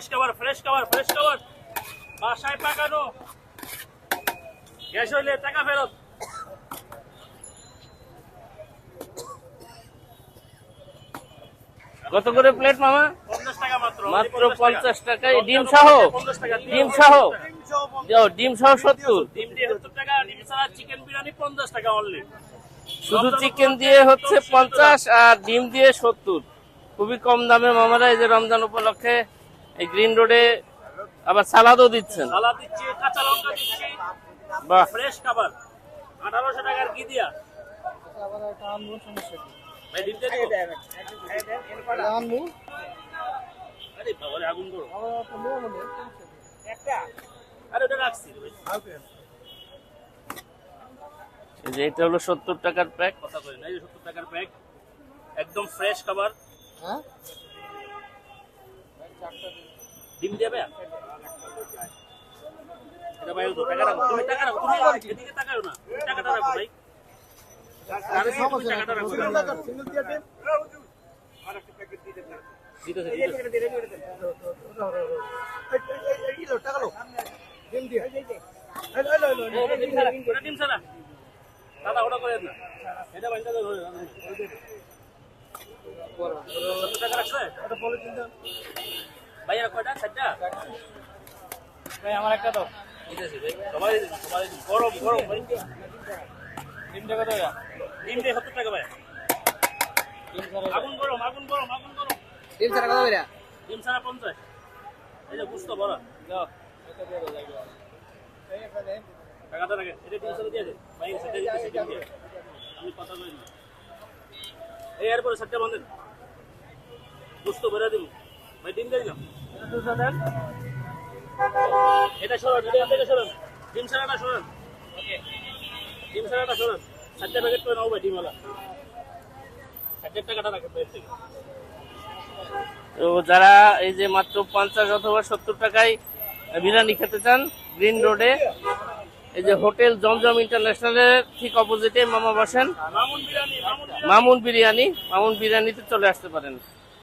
Fresh খাবার বাসায় পাকানো গ্যাস হইলে টাকা ফেরত। কত করে প্লেট মামা? 50 টাকা মাত্র। মাত্র 50 টাকায় ডিম সহ? 50 টাকা ডিম সহ? যাও ডিম সহ 70। ডিম দিয়ে 70 টাকা, ডিম ছাড়া চিকেন বিরিয়ানি 50 টাকা অনলি। শুধু চিকেন দিয়ে হচ্ছে 50 আর ডিম দিয়ে 70। খুবই কম দামে মামারা এই যে রমজান উপলক্ষে এই গ্রিন রোডে আবার সালাদও দিচ্ছেন। সালাদ দিচ্ছি, কাঁচা লঙ্কা দিচ্ছি, বাহ, ফ্রেশ খাবার 1800 টাকার কি দিয়া ভাই ডিম দিয়ে দিব? আরে বাবারে আগুন করো। আরে ওটা রাখছি ভাই। এই যে এটা হলো 70 টাকার প্যাক। কথা কই না, এই 70 টাকার প্যাক একদম ফ্রেশ খাবার। হ্যাঁ ডিম দেবে এটা ভাই, তো টাকা রাখো, তুমি টাকা রাখো, তুমি এদিকে তাকাও না, তুমি টাকাটা রাখো ভাই। আরে তুমি টাকাটা রাখো, সিঙ্গেল দিয়ে দেন দিতেছে এই লো টাকা লো ডিম দিয়ে ওটা ডিম ছাড়া দাদা ওটা করে না, এটা বাইন্দা দাও। 70 টাকা রাখছে এটা পলিথিন দেন ভাই। আর কয়টা? 4টা ভাই আমার একটা দাও দিতেছি ভাই। সবাই গরম গরম ভাই। ডিম টাকা দাও ডিম দিয়ে 70 টাকা ভাই। আগুন গরম আগুন গরম আগুন গরম। ডিম ছাড়া কত করে ডিম ছাড়া 50। এই যে বুঝতো বড় দাও এটা দিয়ে দাও লাগবে এই এখানে টাকাটা রাখে, এটা ডিম ছাড়া দিয়ে দে ভাই। সেটা দিতেছি ডিম দিয়ে, আমি কথা বলি না। এই এরপরে 7টা বন্ধ বুঝতো বেড়ে দিব ভাই। ডিম দিয়ে দিলাম, এটা সরান, এটা থেকে সরান, ডিম ছাড়াটা সরান। ওকে, ডিম ছাড়াটা সরান। 7টা প্যাকেট করে নাও ভাই ডিমওয়ালা। 7 টাকাটা রাখেন ভাই থেকে। তো যারা এই যে মাত্র 50 অথবা 70 টাকায় বিরিয়ানি খেতে চান, গ্রিন রোডে এই যে হোটেল জমজম ইন্টারন্যাশনালের ঠিক অপোজিটে মামা বসেন। মামুন বিরিয়ানি, মামুন বিরিয়ানিতে চলে আসতে পারেন।